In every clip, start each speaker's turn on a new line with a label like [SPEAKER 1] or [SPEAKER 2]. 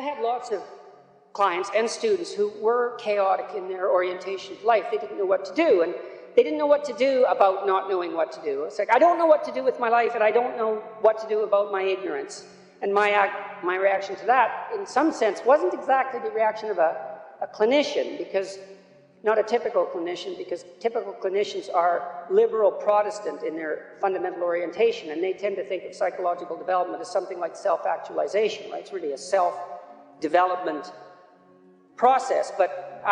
[SPEAKER 1] I had lots of clients and students who were chaotic in their orientation of life. They didn't know what to do, and they didn't know what to do about not knowing what to do. It's like, I don't know what to do with my life, and I don't know what to do about my ignorance. And my reaction to that, in some sense, wasn't exactly the reaction of a clinician, because not a typical clinician, because typical clinicians are liberal Protestant in their fundamental orientation, and they tend to think of psychological development as something like self-actualization, right? It's really a self-development process, but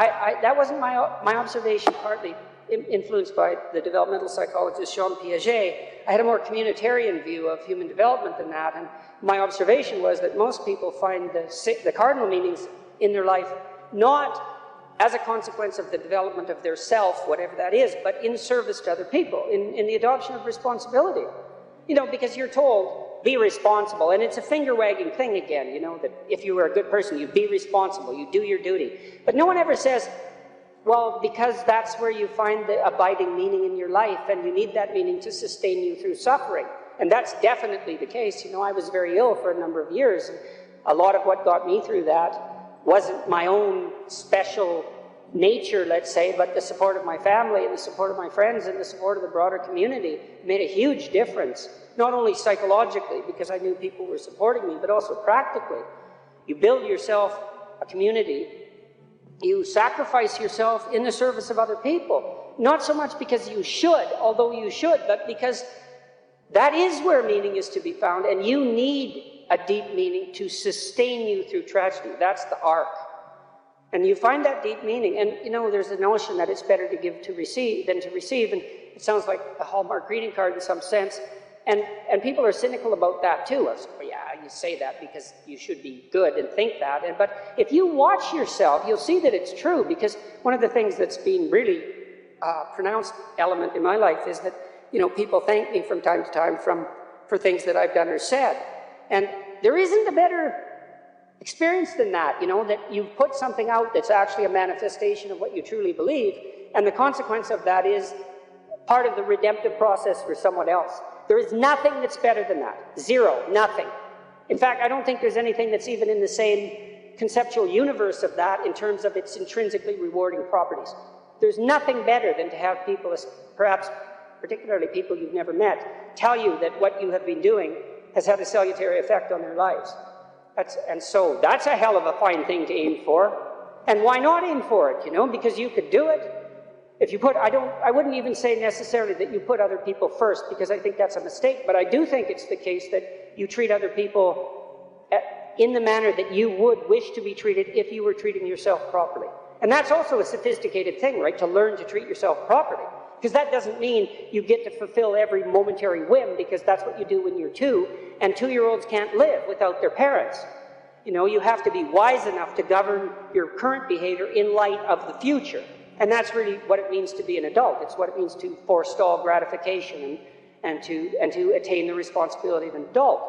[SPEAKER 1] that wasn't my observation, partly influenced by the developmental psychologist Jean Piaget. I had a more communitarian view of human development than that, and my observation was that most people find the cardinal meanings in their life not as a consequence of the development of their self, whatever that is, but in service to other people, in the adoption of responsibility. You know, because you're told, be responsible, and it's a finger-wagging thing again, you know, that if you were a good person, you be responsible, you do your duty. But no one ever says, well, because that's where you find the abiding meaning in your life, and you need that meaning to sustain you through suffering. And that's definitely the case. You know, I was very ill for a number of years, and a lot of what got me through that wasn't my own special nature, let's say, but the support of my family and the support of my friends and the support of the broader community made a huge difference, not only psychologically, because I knew people were supporting me, but also practically. You build yourself a community, you sacrifice yourself in the service of other people, not so much because you should, although you should, but because that is where meaning is to be found, and you need a deep meaning to sustain you through tragedy. That's the arc. And you find that deep meaning, and you know, there's a notion that it's better to give to receive than to receive, and it sounds like a Hallmark greeting card in some sense, and people are cynical about that too. Well, yeah, you say that because you should be good and think that, but if you watch yourself, you'll see that it's true, because one of the things that's been really pronounced element in my life is that, you know, people thank me from time to time for things that I've done or said, and there isn't a better experience than that, you know, that you've put something out that's actually a manifestation of what you truly believe, and the consequence of that is part of the redemptive process for someone else. There is nothing that's better than that. Zero. Nothing. In fact, I don't think there's anything that's even in the same conceptual universe of that in terms of its intrinsically rewarding properties. There's nothing better than to have people, perhaps particularly people you've never met, tell you that what you have been doing has had a salutary effect on their lives. And so that's a hell of a fine thing to aim for. And why not aim for it, you know? Because you could do it. If you put, I wouldn't even say necessarily that you put other people first, because I think that's a mistake, but I do think it's the case that you treat other people in the manner that you would wish to be treated if you were treating yourself properly. And that's also a sophisticated thing, right? To learn to treat yourself properly. Because that doesn't mean you get to fulfill every momentary whim, because that's what you do when you're 2, and 2-year-olds can't live without their parents. You know, you have to be wise enough to govern your current behavior in light of the future. And that's really what it means to be an adult. It's what it means to forestall gratification and to attain the responsibility of an adult.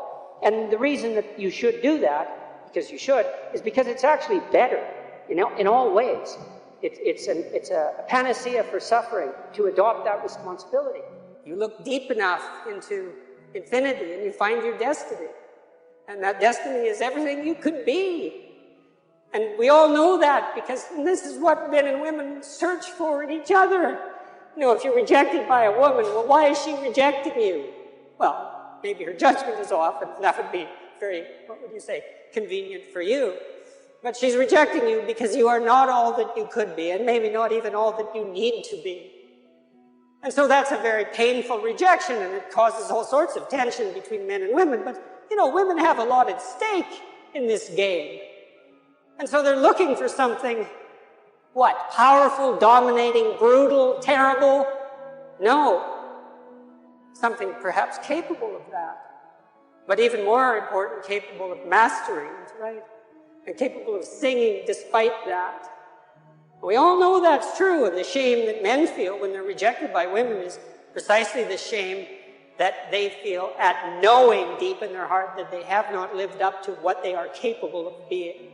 [SPEAKER 1] And the reason that you should do that, because you should, is because it's actually better, you know, in all ways. It's a panacea for suffering to adopt that responsibility. You look deep enough into infinity and you find your destiny. And that destiny is everything you could be. And we all know that, because this is what men and women search for in each other. You know, if you're rejected by a woman, well, why is she rejecting you? Well, maybe her judgment is off, and that would be very, what would you say, convenient for you. But she's rejecting you because you are not all that you could be, and maybe not even all that you need to be. And so that's a very painful rejection, and it causes all sorts of tension between men and women. But, you know, women have a lot at stake in this game. And so they're looking for something, what? Powerful, dominating, brutal, terrible? No. Something perhaps capable of that. But even more important, capable of mastering, right? And capable of singing despite that. We all know that's true, and the shame that men feel when they're rejected by women is precisely the shame that they feel at knowing deep in their heart that they have not lived up to what they are capable of being.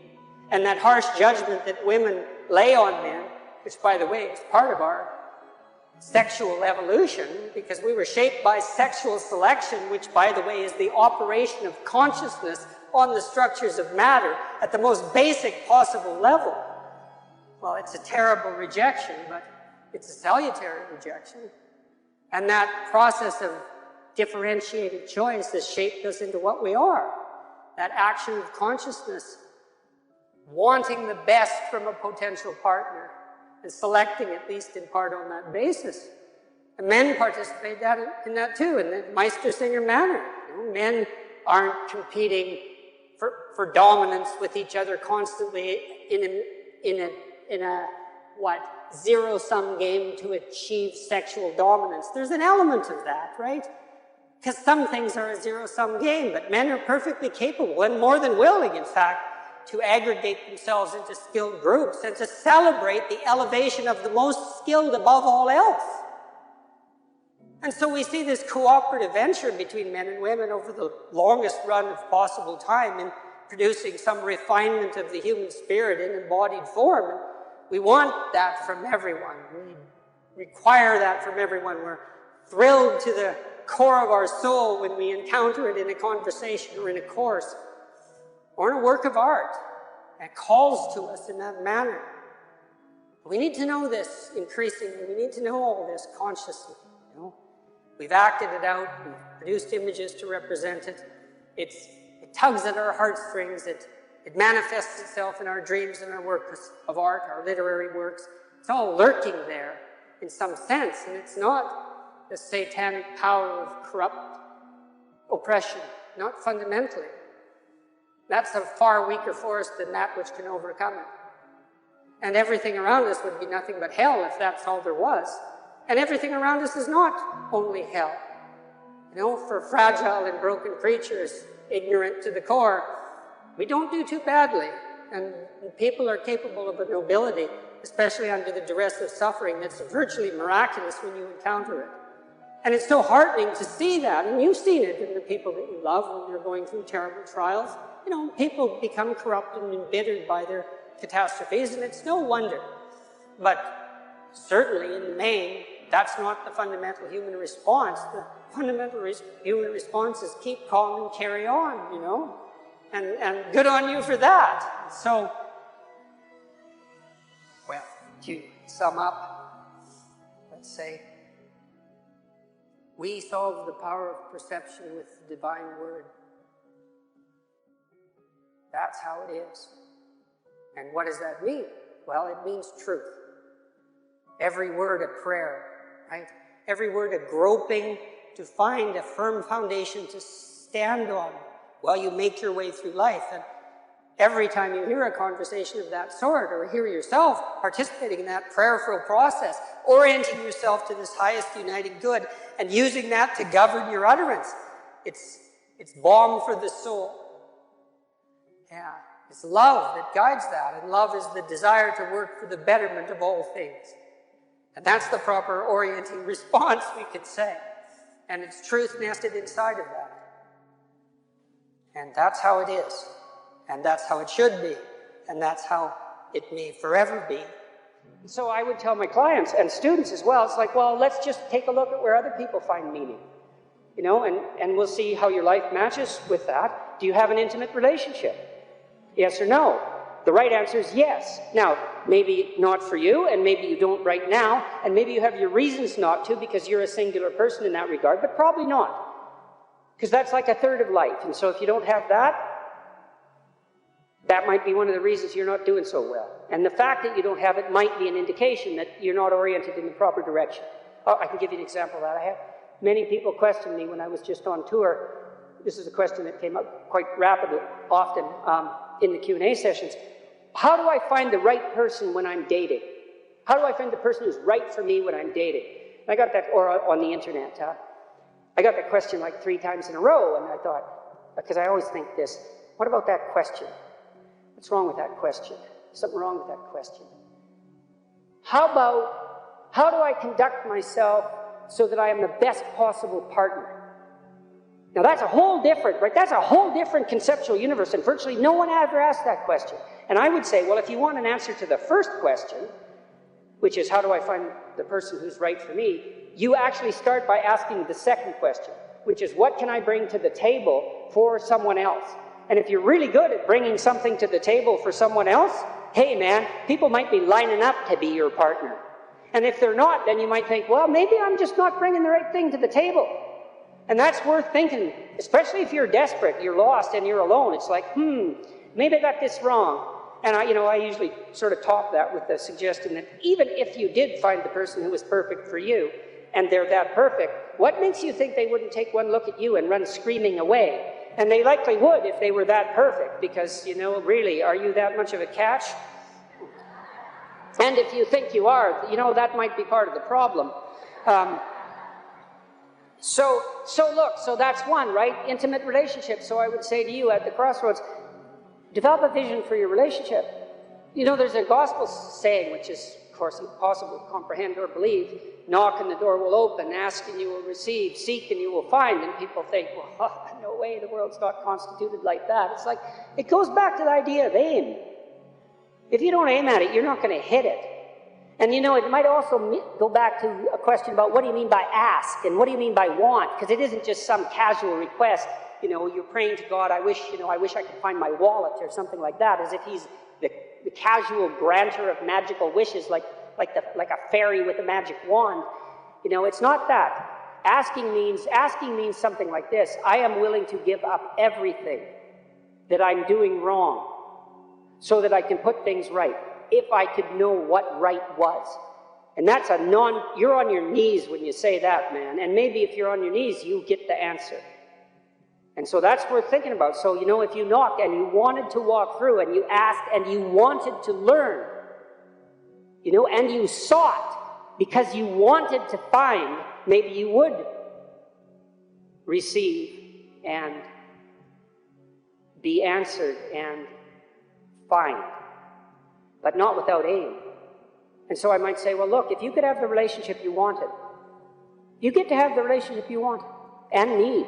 [SPEAKER 1] And that harsh judgment that women lay on men, which, by the way, is part of our sexual evolution, because we were shaped by sexual selection, which, by the way, is the operation of consciousness
[SPEAKER 2] on the structures of matter at the most basic possible level, well, it's a terrible rejection, but it's a salutary rejection. And that process of differentiated choice has shaped us into what we are. That action of consciousness, wanting the best from a potential partner, and selecting at least in part on that basis. And men participate in that too, in the Meistersinger manner. You know, men aren't competing for dominance with each other constantly in a zero-sum game to achieve sexual dominance. There's an element of that, right? Because some things are a zero-sum game, but men are perfectly capable and more than willing, in fact, to aggregate themselves into skilled groups and to celebrate the elevation of the most skilled above all else. And so we see this cooperative venture between men and women over the longest run of possible time in producing some refinement of the human spirit in embodied form. And we want that from everyone. We require that from everyone. We're thrilled to the core of our soul when we encounter it in a conversation or in a course or in a work of art. It calls to us in that manner. We need to know this increasingly. We need to know all this consciously. You know? We've acted it out. We've produced images to represent it. It tugs at our heartstrings. It manifests itself in our dreams and our works of art, our literary works. It's all lurking there in some sense, and it's not the satanic power of corrupt oppression, not fundamentally. That's a far weaker force than that which can overcome it. And everything around us would be nothing but hell if that's all there was. And everything around us is not only hell. You know, for fragile and broken creatures, ignorant to the core, we don't do too badly. And people are capable of a nobility, especially under the duress of suffering, that's virtually miraculous when you encounter it. And it's so heartening to see that. And you've seen it in the people that you love when they're going through terrible trials. You know, people become corrupt and embittered by their catastrophes, and it's no wonder. But certainly in the main, that's not the fundamental human response. The fundamental human response is keep calm and carry on, you know. And good on you for that. So, well, to sum up, let's say, we solve the power of perception with the divine word. That's how it is. And what does that mean? Well, it means truth. Every word a prayer, right? Every word a groping to find a firm foundation to stand on while you make your way through life. And every time you hear a conversation of that sort, or hear yourself participating in that prayerful process, orienting yourself to this highest uniting good, and using that to govern your utterance, it's balm for the soul. Yeah, it's love that guides that, and love is the desire to work for the betterment of all things. And that's the proper orienting response, we could say. And it's truth nested inside of that. And that's how it is. And that's how it should be. And that's how it may forever be.
[SPEAKER 1] So I would tell my clients and students as well, it's like, well, let's just take a look at where other people find meaning. You know, and we'll see how your life matches with that. Do you have an intimate relationship? Yes or no? The right answer is yes. Now, maybe not for you, and maybe you don't right now, and maybe you have your reasons not to because you're a singular person in that regard, but probably not. Because that's like a third of life. And so if you don't have that, that might be one of the reasons you're not doing so well. And the fact that you don't have it might be an indication that you're not oriented in the proper direction. Oh, I can give you an example of that. I have many people question me when I was just on tour. This is a question that came up quite rapidly, often in the Q&A sessions. How do I find the right person when I'm dating? How do I find the person who's right for me when I'm dating? And I got that, or on the internet. I got that question like 3 times in a row, and I thought, because I always think this, what about that question? What's wrong with that question? Something wrong with that question. How do I conduct myself so that I am the best possible partner? Now that's a whole different, right? That's a whole different conceptual universe, and virtually no one ever asked that question. And I would say, well, if you want an answer to the first question, which is how do I find the person who's right for me, you actually start by asking the second question, which is what can I bring to the table for someone else? And if you're really good at bringing something to the table for someone else, hey man, people might be lining up to be your partner. And if they're not, then you might think, well, maybe I'm just not bringing the right thing to the table. And that's worth thinking, especially if you're desperate, you're lost, and you're alone. It's like, maybe I got this wrong. And I usually sort of top that with the suggestion that even if you did find the person who was perfect for you, and they're that perfect, what makes you think they wouldn't take one look at you and run screaming away? And they likely would if they were that perfect, because, really, are you that much of a catch? And if you think you are, that might be part of the problem. So that's one, right? Intimate relationships. So I would say to you at the crossroads, develop a vision for your relationship. There's a gospel saying, which is, of course, impossible to comprehend or believe. Knock and the door will open, ask and you will receive, seek and you will find. And people think, well, no way, the world's not constituted like that. It's like, it goes back to the idea of aim. If you don't aim at it, you're not going to hit it. And it might also go back to a question about what do you mean by ask and what do you mean by want? Because it isn't just some casual request. You're praying to God, I wish I could find my wallet or something like that, as if he's the casual granter of magical wishes, like a fairy with a magic wand. It's not that. Asking means something like this: I am willing to give up everything that I'm doing wrong so that I can put things right, if I could know what right was. And that's you're on your knees when you say that, man. And maybe if you're on your knees, you get the answer. And so that's worth thinking about. So, if you knocked and you wanted to walk through and you asked and you wanted to learn, and you sought because you wanted to find, maybe you would receive and be answered and find, but not without aim. And so I might say, well, look, if you could have the relationship you wanted, you get to have the relationship you want and need.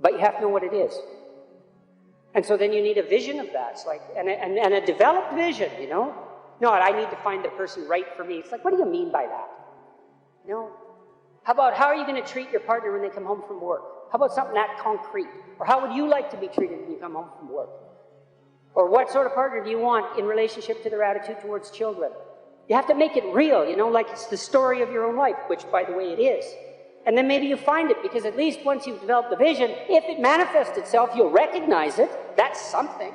[SPEAKER 1] But you have to know what it is. And so then you need a vision of that. It's like, and a developed vision, Not, I need to find the person right for me. It's like, what do you mean by that? How are you going to treat your partner when they come home from work? How about something that concrete? Or how would you like to be treated when you come home from work? Or what sort of partner do you want in relationship to their attitude towards children? You have to make it real, like it's the story of your own life, which, by the way, it is. And then maybe you find it, because at least once you've developed the vision, if it manifests itself, you'll recognize it. That's something.